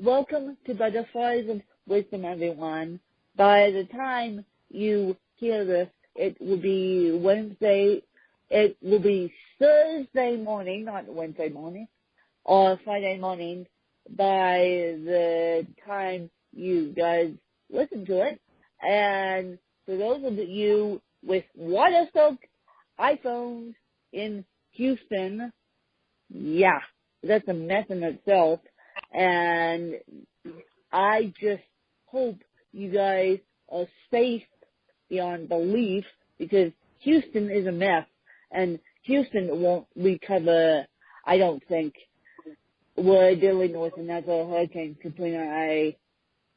welcome to Butterflies of Wisdom, everyone. By the time you hear this, it will be Wednesday. It will be Thursday morning, not Wednesday morning, or Friday morning by the time you guys listen to it. And for those of you with water-soaked iPhones in Houston, yeah, that's a mess in itself. And I just hope you guys are safe beyond belief, because Houston is a mess, and Houston won't recover, I don't think. We're dealing with another Hurricane Katrina. I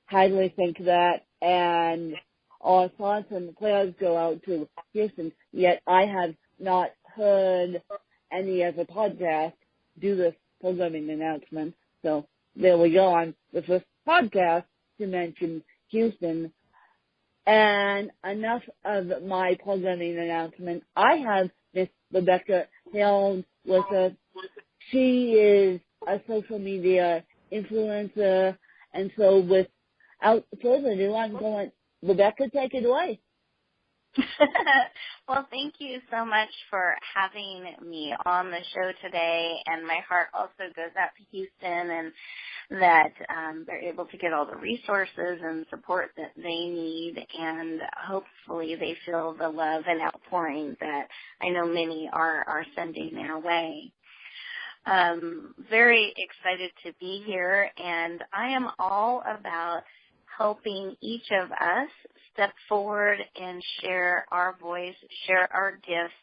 highly think that, and our thoughts and prayers go out to Houston, yet I have not heard any of the podcasts do this programming announcement. So there we go. I'm the first podcast to mention Houston. And enough of my programming announcement. I have Miss Rebecca Held with us. She is a social media influencer. And so without further ado, I'm going, Rebecca, take it away. Well, thank you so much for having me on the show today, and my heart also goes out to Houston, and that they're able to get all the resources and support that they need, and hopefully they feel the love and outpouring that I know many are sending their way. Very excited to be here, and I am all about helping each of us step forward and share our voice, share our gifts,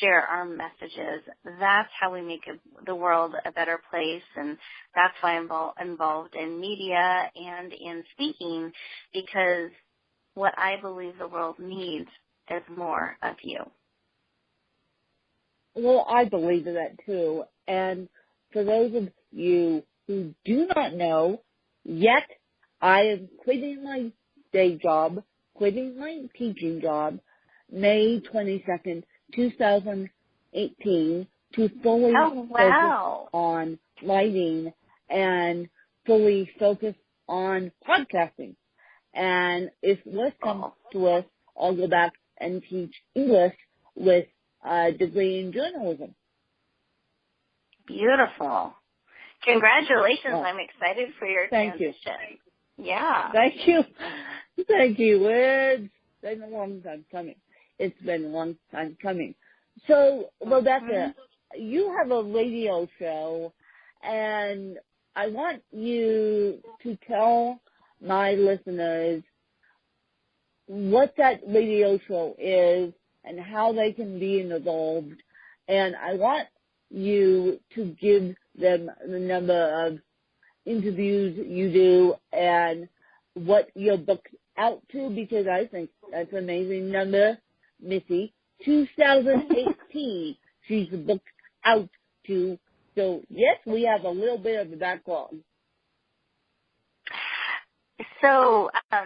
share our messages. That's how we make the world a better place, and that's why I'm involved in media and in speaking, because what I believe the world needs is more of you. Well, I believe in that too. And for those of you who do not know yet, I am quitting my day job, quitting my teaching job, May 22nd, 2018, to fully focus on writing and fully focus on podcasting. And if worse comes to worse, I'll go back and teach English with a degree in journalism. Beautiful. Congratulations. Well, I'm excited for your transition. You. Yeah. Thank you. Thank you. It's been a long time coming. It's been a long time coming. So, Rebecca, you have a radio show, and I want you to tell my listeners what that radio show is and how they can be involved. And I want you to give them the number of interviews you do and what you're booked out to, because I think that's an amazing number, Missy. 2018 she's booked out to. So, yes, we have a little bit of a backlog. So, I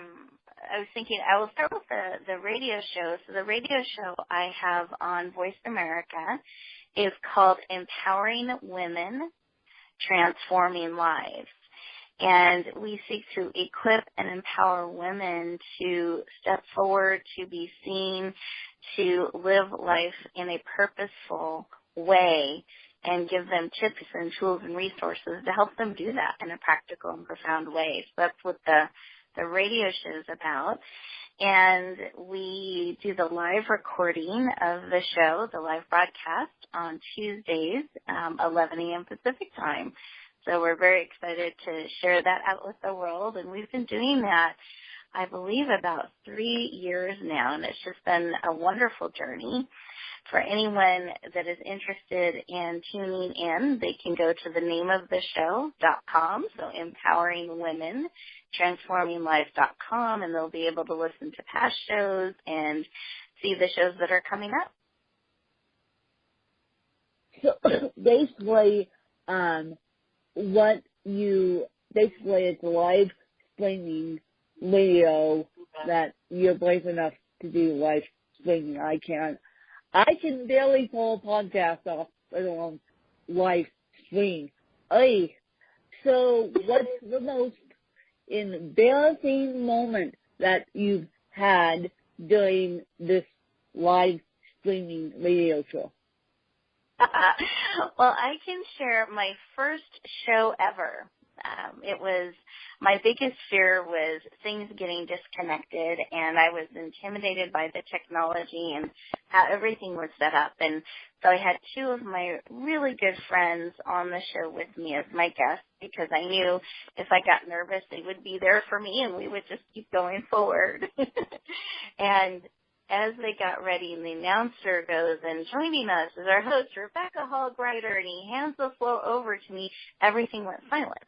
was thinking I will start with the radio show. So the radio show I have on Voice America is called Empowering Women, Transforming Lives. And we seek to equip and empower women to step forward, to be seen, to live life in a purposeful way, and give them tips and tools and resources to help them do that in a practical and profound way. So that's what the radio show is about. And we do the live recording of the show, the live broadcast, on Tuesdays, 11 a.m. Pacific time. So we're very excited to share that out with the world. And we've been doing that, I believe, about 3 years now. And it's just been a wonderful journey. For anyone that is interested in tuning in, they can go to the nameoftheshow.com, so Empowering Women, TransformingLives.com, and they'll be able to listen to past shows and see the shows that are coming up. So basically, it's live streaming radio that you're brave enough to do live streaming. I can barely pull a podcast off, let alone live stream. So So what's the most embarrassing moment that you've had during this live streaming radio show? Well, I can share my first show ever. It was, my biggest fear was things getting disconnected, and I was intimidated by the technology and how everything was set up. And so I had two of my really good friends on the show with me as my guests, because I knew if I got nervous, they would be there for me and we would just keep going forward. And as they got ready, and the announcer goes, and joining us is our host, Rebecca Hall Gruyter, and he hands the floor over to me, everything went silent.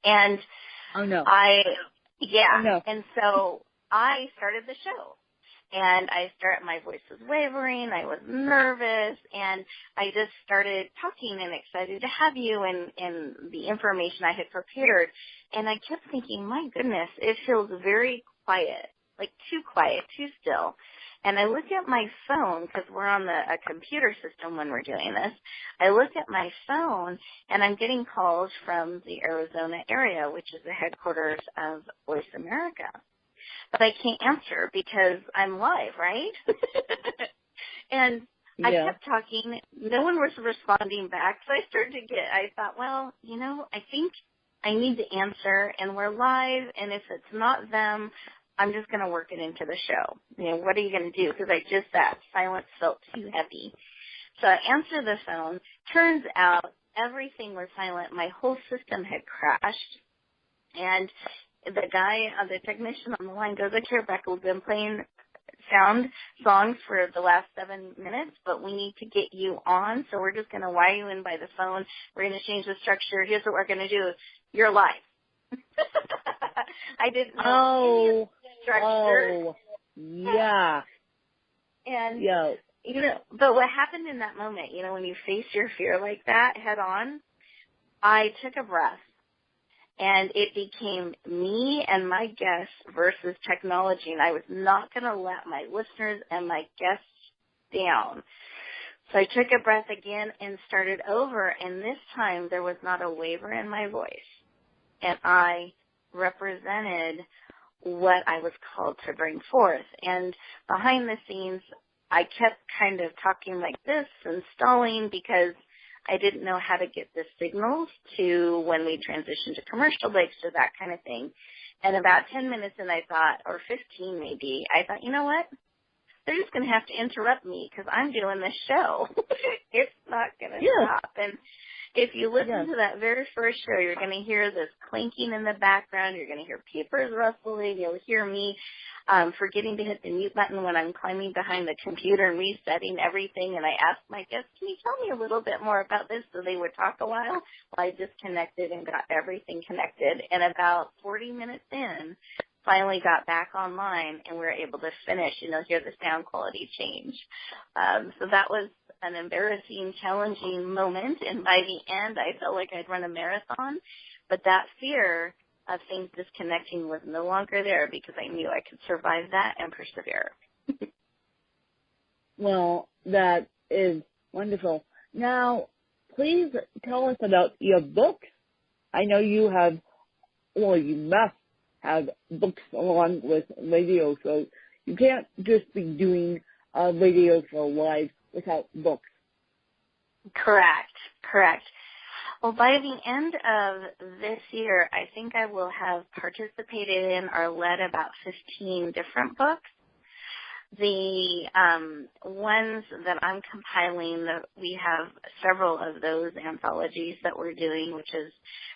And Oh, no. yeah. Oh, no. And so I started the show. And my voice was wavering, I was nervous, and I just started talking and excited to have you and the information I had prepared. And I kept thinking, my goodness, it feels very quiet, like too quiet, too still. And I look at my phone, because we're on a computer system when we're doing this. I look at my phone, and I'm getting calls from the Arizona area, which is the headquarters of Voice America. But I can't answer because I'm live, right? And I kept talking. No one was responding back. So I thought, well, I think I need to answer, and we're live, and if it's not them, I'm just going to work it into the show. What are you going to do? Because that silence felt too heavy. So I answered the phone. Turns out everything was silent. My whole system had crashed. And the technician on the line goes, okay, Rebecca, we've been playing songs for the last 7 minutes, but we need to get you on, so we're just going to wire you in by the phone. We're going to change the structure. Here's what we're going to do. You're live. I didn't know any of the structure. Oh, yeah. And, but what happened in that moment, when you face your fear like that head on, I took a breath. And it became me and my guests versus technology, and I was not going to let my listeners and my guests down. So I took a breath again and started over, and this time there was not a waver in my voice. And I represented what I was called to bring forth. And behind the scenes, I kept kind of talking like this and stalling because I didn't know how to get the signals to when we transitioned to commercial breaks or that kind of thing. And about 10 minutes in, I thought, or 15 maybe, I thought, you know what? They're just going to have to interrupt me because I'm doing this show. It's not going to stop. And if you listen to that very first show, you're going to hear this clinking in the background. You're going to hear papers rustling. You'll hear me forgetting to hit the mute button when I'm climbing behind the computer and resetting everything. And I asked my guests, can you tell me a little bit more about this? So they would talk a while. Well, I disconnected and got everything connected. And about 40 minutes in, finally got back online, and we were able to finish, hear the sound quality change. So that was an embarrassing, challenging moment. And by the end, I felt like I'd run a marathon. But that fear of things disconnecting was no longer there because I knew I could survive that and persevere. Well, that is wonderful. Now, please tell us about your books. I know you have, you must have books along with radio shows. You can't just be doing a radio show live without books. Correct. Well, by the end of this year, I think I will have participated in or led about 15 different books. The ones that I'm compiling, we have several of those anthologies that we're doing, which is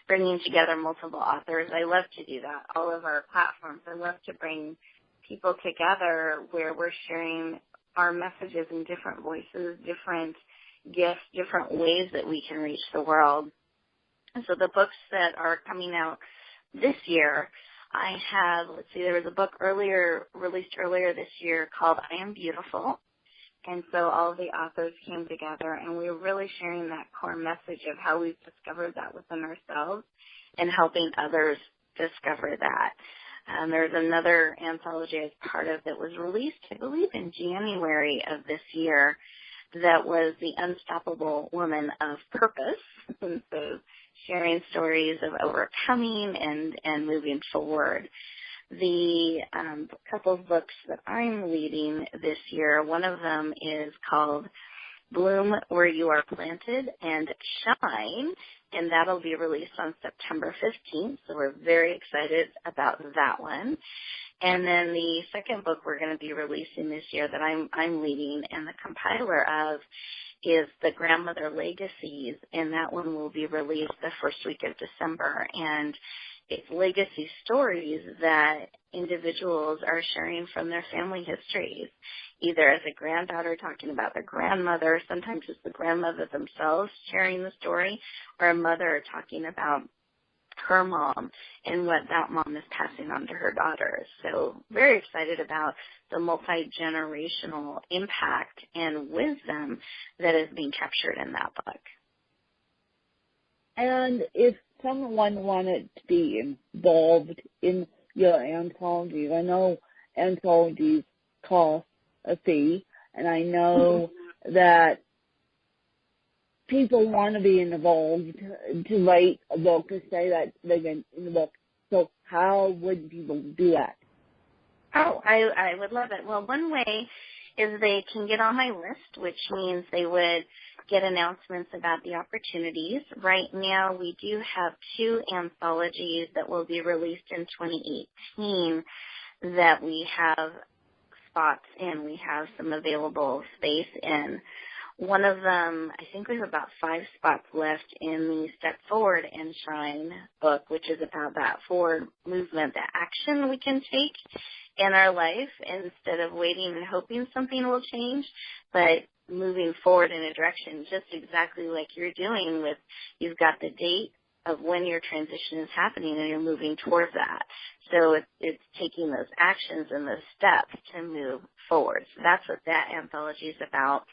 bringing together multiple authors. I love to do that. All of our platforms, I love to bring people together where we're sharing our messages in different voices, different gifts, different ways that we can reach the world. And so the books that are coming out this year, I have, there was a book released earlier this year called I Am Beautiful. And so all of the authors came together, and we were really sharing that core message of how we've discovered that within ourselves and helping others discover that. There's another anthology I was part of that was released, I believe, in January of this year, that was The Unstoppable Woman of Purpose. And so sharing stories of overcoming and moving forward. The couple of books that I'm leading this year, one of them is called Bloom Where You Are Planted and Shine, and that'll be released on September 15th, so we're very excited about that one. And then the second book we're going to be releasing this year that I'm leading and the compiler of is The Grandmother Legacies, and that one will be released the first week of December. And it's legacy stories that individuals are sharing from their family histories, either as a granddaughter talking about their grandmother, sometimes it's the grandmother themselves sharing the story, or a mother talking about her mom and what that mom is passing on to her daughters. So very excited about the multi-generational impact and wisdom that is being captured in that book. And if someone wanted to be involved in your anthologies, I know anthologies cost a fee, and I know that people want to be involved to write a book or say that they're in the book. So how would people do that? Oh, I would love it. Well, one way is they can get on my list, which means they would get announcements about the opportunities. Right now, we do have 2 anthologies that will be released in 2018 that we have spots in. We have some available space in. One of them, I think we have about 5 spots left in the Step Forward and Shine book, which is about that forward movement, the action we can take in our life instead of waiting and hoping something will change, but moving forward in a direction just exactly like you're doing with, you've got the date of when your transition is happening and you're moving towards that. So it's taking those actions and those steps to move forward. So that's what that anthology is about.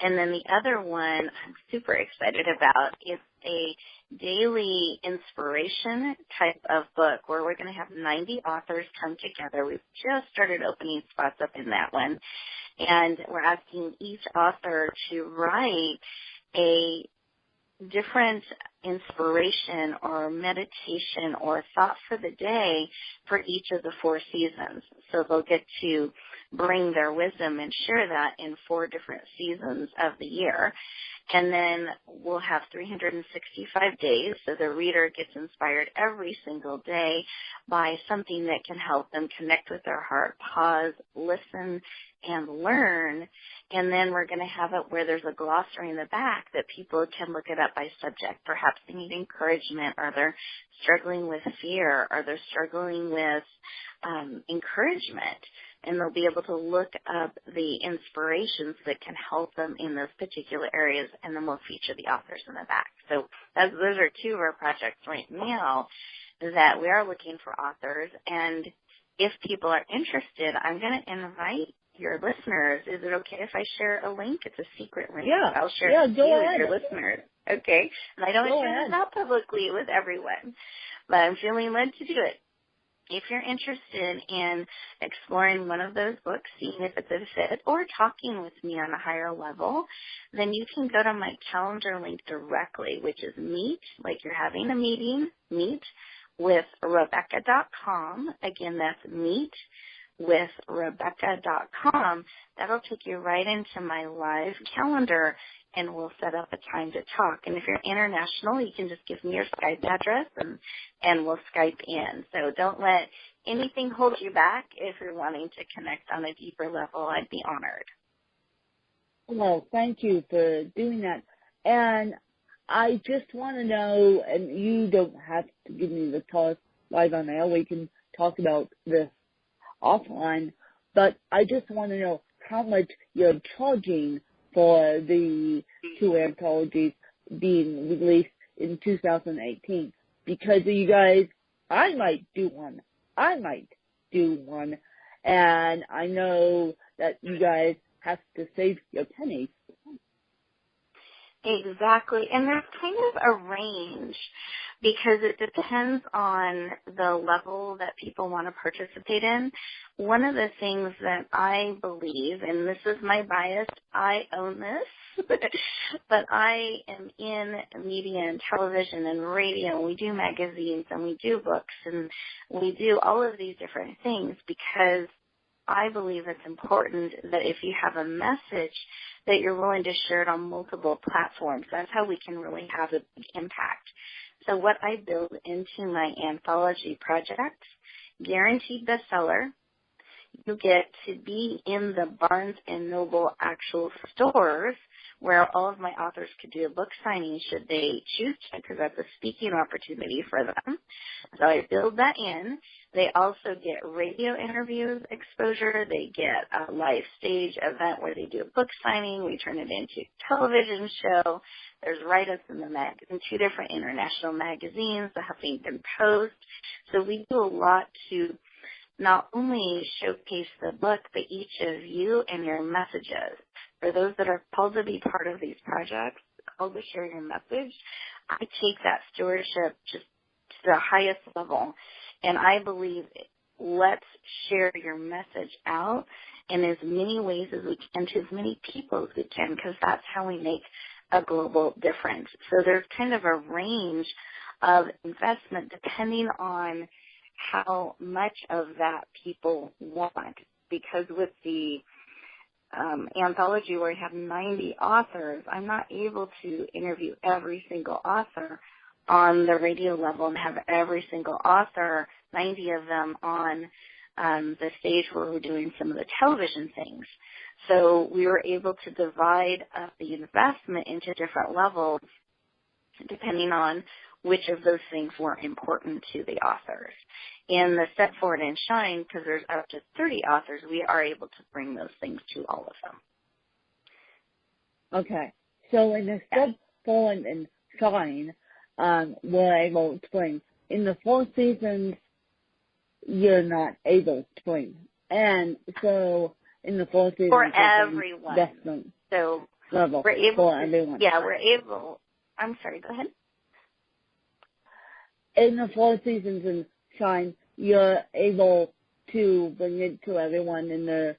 And then the other one I'm super excited about is a daily inspiration type of book where we're going to have 90 authors come together. We've just started opening spots up in that one. And we're asking each author to write a different inspiration or meditation or thought for the day for each of the 4 seasons. So they'll get to bring their wisdom and share that in 4 different seasons of the year. And then we'll have 365 days, so the reader gets inspired every single day by something that can help them connect with their heart, pause, listen, and learn. And then we're going to have it where there's a glossary in the back that people can look it up by subject. Perhaps they need encouragement, or they're struggling with fear, or they're struggling with encouragement. And they'll be able to look up the inspirations that can help them in those particular areas, and then we'll feature the authors in the back. So those are 2 of our projects right now that we are looking for authors. And if people are interested, I'm going to invite your listeners. Is it okay if I share a link? It's a secret link. Yeah. I'll share it with you ahead. and your listeners. Okay. And I don't share this out publicly with everyone, but I'm feeling led to do it. If you're interested in exploring one of those books, seeing if it's a fit, or talking with me on a higher level, then you can go to my calendar link directly, which is meet, like you're having a meeting, meet with Rebecca.com. Again, that's meet with Rebecca.com. That'll take you right into my live calendar, and we'll set up a time to talk. And if you're international, you can just give me your Skype address, and we'll Skype in. So don't let anything hold you back. If you're wanting to connect on a deeper level, I'd be honored. Well, thank you for doing that. And I just want to know, and you don't have to give me the cost live on air. We can talk about this offline, but I just want to know how much you're charging for the 2 anthologies being released in 2018. Because you guys, I might do one, and I know that you guys have to save your pennies. Exactly. And there's kind of a range because it depends on the level that people want to participate in. One of the things that I believe, and this is my bias, I own this, But I am in media and television and radio, and we do magazines and we do books and we do all of these different things because I believe it's important that if you have a message that you're willing to share it on multiple platforms. That's how we can really have a big impact. So what I build into my anthology projects, guaranteed bestseller. You get to be in the Barnes & Noble actual stores where all of my authors could do a book signing should they choose to, because that's a speaking opportunity for them. So I build that in. They also get radio interviews exposure. They get a live stage event where they do a book signing. We turn it into a television show. There's write-ups in in 2 different international magazines, the Huffington Post. So we do a lot to not only showcase the book, but each of you and your messages. For those that are called to be part of these projects, called to share your message, I take that stewardship just to the highest level. And I believe let's share your message out in as many ways as we can to as many people as we can, because that's how we make a global difference. So there's kind of a range of investment depending on how much of that people want. Because with the anthology where I have 90 authors, I'm not able to interview every single author on the radio level and have every single author, 90 of them, on the stage where we're doing some of the television things. So we were able to divide up the investment into different levels depending on which of those things were important to the authors. In the Step Forward and Shine, because there's up to 30 authors, we are able to bring those things to all of them. Okay. So in the Step Forward and Shine, we're able to bring. In the 4 seasons, you're not able to bring. And so in the 4 seasons, for everyone. So level we're able for to, everyone. Yeah, we're able. I'm sorry, go ahead. In the 4 seasons and Shine, you're able to bring it to everyone in the,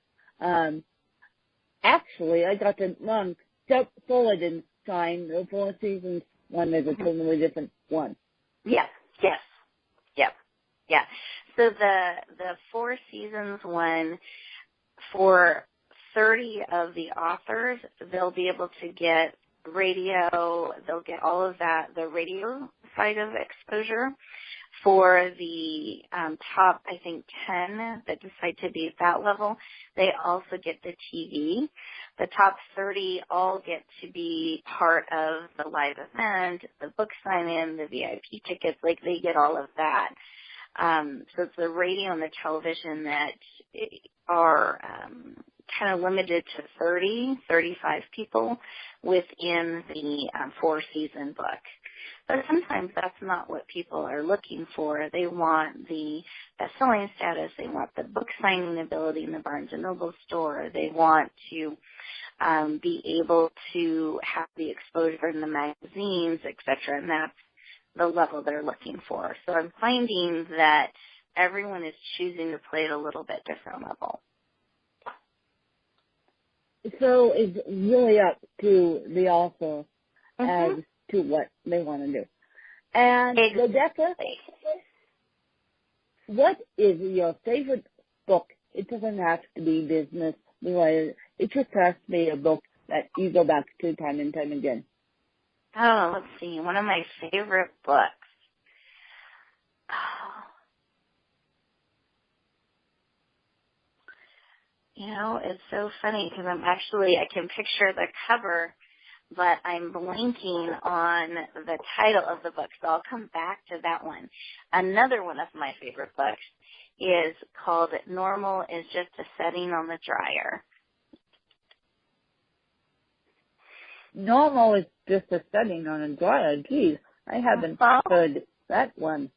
actually, I got the wrong. Step Forward and Shine, the 4 seasons one is a totally different one. Yes. So the 4 seasons one, for 30 of the authors, they'll be able to get radio, they'll get all of that, the radio side of exposure. For the top, I think, 10 that decide to be at that level, they also get the TV. The top 30 all get to be part of the live event, the book sign-in, the VIP tickets, like they get all of that. So it's the radio and the television that are kind of limited to 30, 35 people within the 4-season book. But sometimes that's not what people are looking for. They want the best-selling status. They want the book signing ability in the Barnes & Noble store. They want to be able to have the exposure in the magazines, et cetera, and that's the level they're looking for. So I'm finding that everyone is choosing to play at a little bit different level. So it's really up to the author as to what they want to do. And Rebecca, what is your favorite book? It doesn't have to be business related. It just has to be a book that you go back to time and time again. Oh, let's see. One of my favorite books. You know, it's so funny because I can picture the cover, but I'm blanking on the title of the book, so I'll come back to that one. Another one of my favorite books is called Normal is Just a Setting on the Dryer. Normal is just a setting on a dryer. Geez, I haven't heard that one.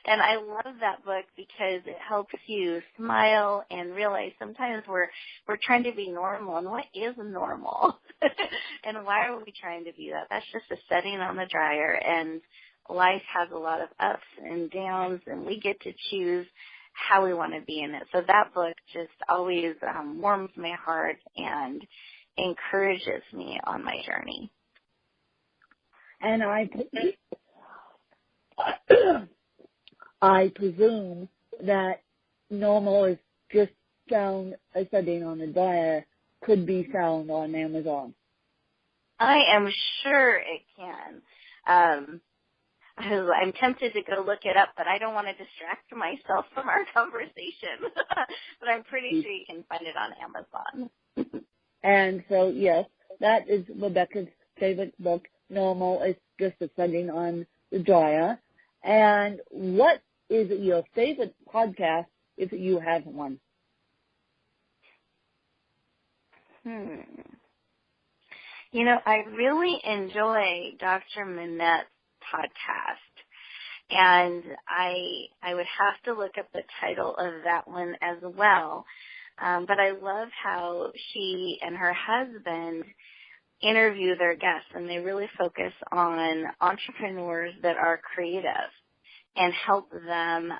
And I love that book because it helps you smile and realize sometimes we're trying to be normal, and what is normal? And why are we trying to be that? That's just a setting on the dryer, and life has a lot of ups and downs, and we get to choose how we want to be in it. So that book just always warms my heart, and encourages me on my journey. And I presume that normal is just found, studying on the dryer, could be found on Amazon. I am sure it can. I'm tempted to go look it up, but I don't want to distract myself from our conversation. But I'm pretty sure you can find it on Amazon. And so, yes, that is Rebecca's favorite book. Normal is just a studying on the dryer. And what is your favorite podcast, if you have one? You know, I really enjoy Dr. Manette's podcast, and I would have to look up the title of that one as well. But I love how she and her husband interview their guests, and they really focus on entrepreneurs that are creative and help them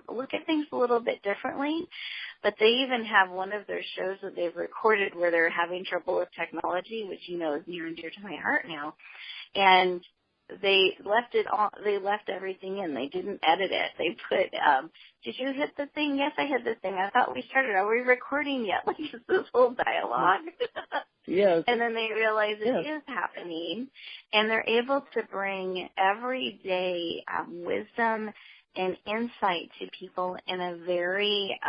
look at things a little bit differently. But they even have one of their shows that they've recorded where they're having trouble with technology, which you know is near and dear to my heart now. And they left everything in. They didn't edit it. They put, did you hit the thing? Yes, I hit the thing. I thought we started. Are we recording yet? Like, it's this whole dialogue. Yes. And then they realize it is happening. And they're able to bring everyday wisdom and insight to people in a very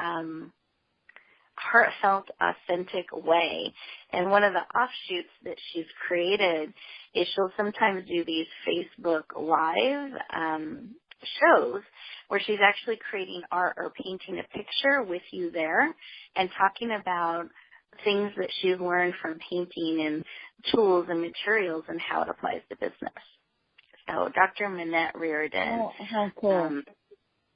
heartfelt, authentic way. And one of the offshoots that she's created is she'll sometimes do these Facebook Live shows where she's actually creating art or painting a picture with you there and talking about things that she's learned from painting and tools and materials and how it applies to business. So Dr. Manette Reardon. Oh, how cool.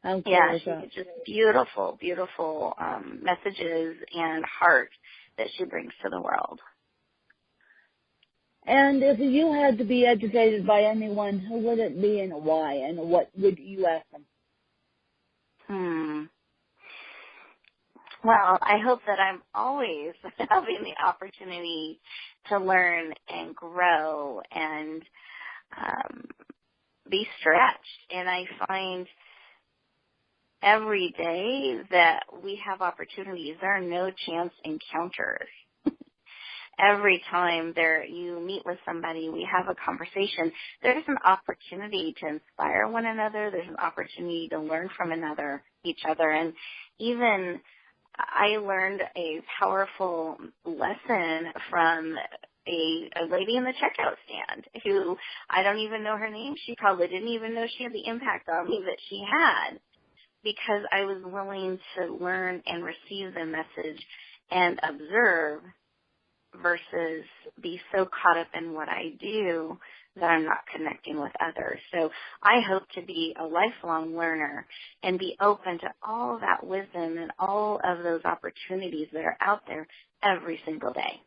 How cool yeah, is she that? just beautiful, beautiful messages and heart that she brings to the world. And if you had to be educated by anyone, who would it be and why? And what would you ask them? Well, I hope that I'm always having the opportunity to learn and grow and be stretched. And I find every day that we have opportunities. There are no chance encounters. Every time you meet with somebody, we have a conversation, there's an opportunity to inspire one another. There's an opportunity to learn from each other. And even I learned a powerful lesson from a lady in the checkout stand who, I don't even know her name. She probably didn't even know she had the impact on me that she had, because I was willing to learn and receive the message and observe versus be so caught up in what I do that I'm not connecting with others. So I hope to be a lifelong learner and be open to all of that wisdom and all of those opportunities that are out there every single day.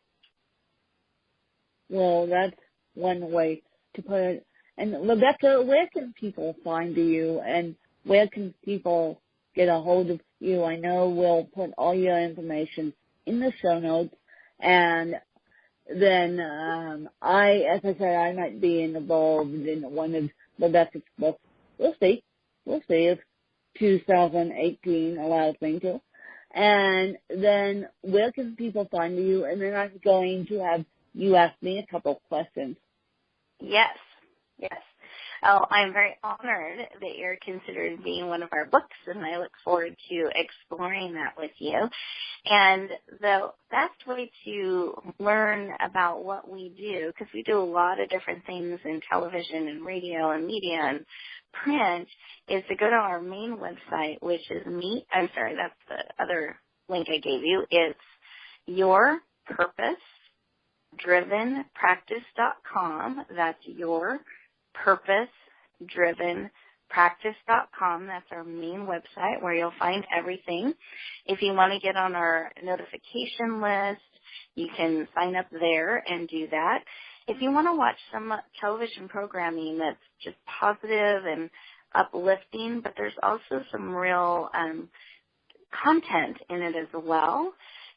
Well, that's one way to put it. And Rebecca, where can people find you, and where can people get a hold of you? I know we'll put all your information in the show notes. And then as I said, I might be involved in one of Rebecca's books. We'll see. We'll see if 2018 allows me to. And then where can people find you? And then I'm going to have you ask me a couple questions. Yes. Oh, I'm very honored that you're considered being one of our books, and I look forward to exploring that with you. And the best way to learn about what we do, because we do a lot of different things in television and radio and media and print, is to go to our main website, which is that's the other link I gave you. It's yourpurposedrivenpractice.com. That's yourpurposedrivenpractice.com. That's our main website where you'll find everything. If you want to get on our notification list, you can sign up there and do that. If you want to watch some television programming that's just positive and uplifting, but there's also some real content in it as well,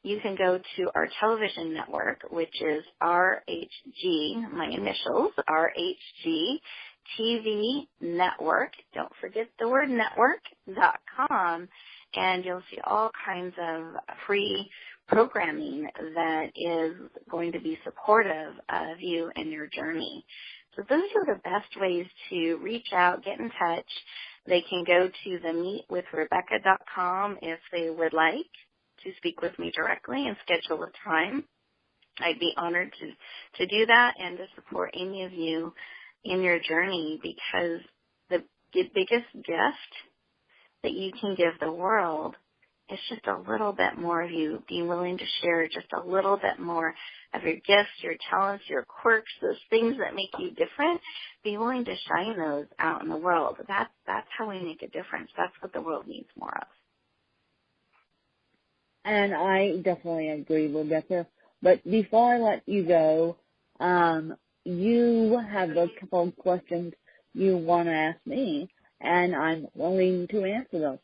you can go to our television network, which is RHG, my initials, RHG TV Network. Don't forget the word network.com, and you'll see all kinds of free programming that is going to be supportive of you and your journey. So those are the best ways to reach out, get in touch. They can go to the meetwithrebecca.com if they would like to speak with me directly and schedule a time. I'd be honored to do that and to support any of you in your journey, because the biggest gift that you can give the world is just a little bit more of you being willing to share just a little bit more of your gifts, your talents, your quirks, those things that make you different. Be willing to shine those out in the world. That's how we make a difference. That's what the world needs more of. And I definitely agree, Rebecca. But before I let you go, you have a couple of questions you want to ask me, and I'm willing to answer those.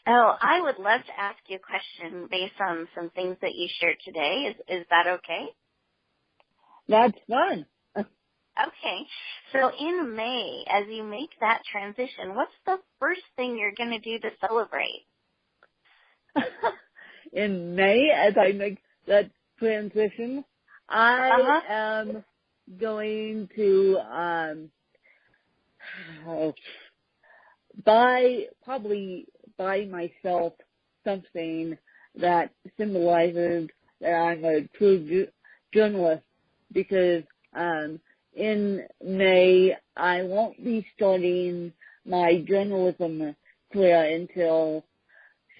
Oh, I would love to ask you a question based on some things that you shared today. Is that okay? That's fun. Okay. So in May, as you make that transition, what's the first thing you're going to do to celebrate? In May, as I make that transition, I am going to buy myself something that symbolizes that I'm a true journalist, because in May I won't be starting my journalism career until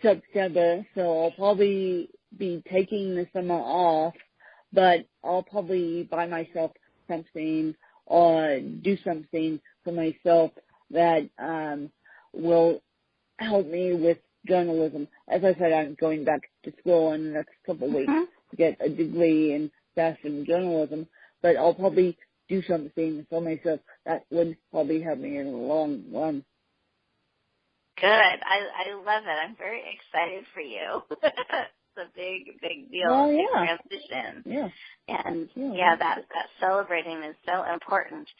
September, so I'll probably be taking the summer off, but I'll probably buy myself something or do something for myself that will help me with journalism. As I said, I'm going back to school in the next couple of weeks to get a degree in fashion journalism, but I'll probably do something for myself that would probably help me in the long run. Good. I love it. I'm very excited for you. It's a big deal. Well, big yeah. transition. Yeah. And yeah, that celebrating is so important.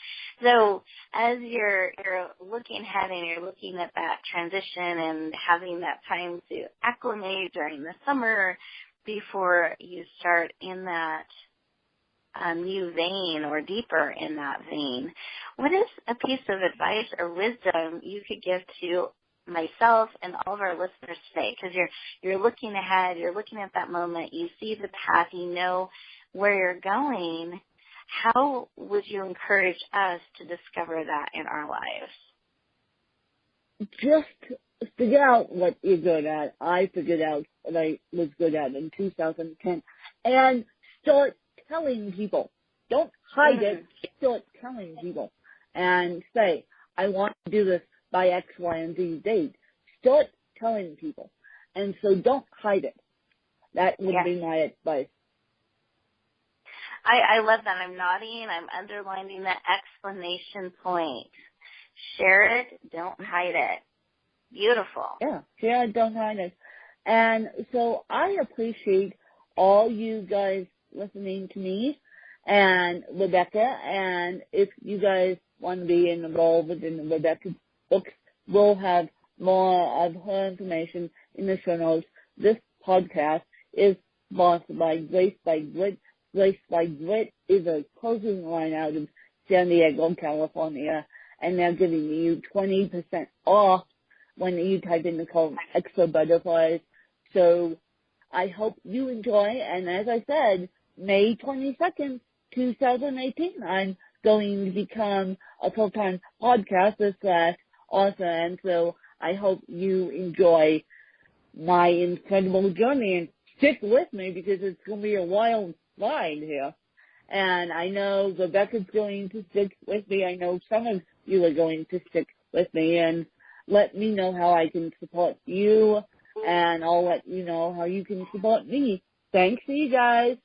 So as you're looking ahead and you're looking at that transition and having that time to acclimate during the summer before you start in that new vein or deeper in that vein, what is a piece of advice or wisdom you could give to myself and all of our listeners today? Because you're looking ahead, you're looking at that moment, you see the path, you know where you're going. How would you encourage us to discover that in our lives? Just figure out what you're good at. I figured out what I was good at in 2010, and start telling people. Don't hide it. Start telling people and say, I want to do this by X, Y, and Z date. Start telling people. And so don't hide it. That would be my advice. I love that. I'm nodding. I'm underlining that exclamation point. Share it. Don't hide it. Beautiful. Yeah. Share it. Don't hide it. And so I appreciate all you guys listening to me and Rebecca. And if you guys want to be involved in Rebecca's books, we'll have more of her information in the show notes. This podcast is sponsored by Grace by Grit. Grace by Grit is a clothing line out of San Diego, California, and they're giving you 20% off when you type in the code Extra Butterflies. So I hope you enjoy, and as I said, May 22nd, 2018, I'm going to become a full-time podcaster / author, and so I hope you enjoy my incredible journey and stick with me, because it's going to be a wild ride here. And I know Rebecca's going to stick with me. I know some of you are going to stick with me, and let me know how I can support you, and I'll let you know how you can support me. Thanks to you guys.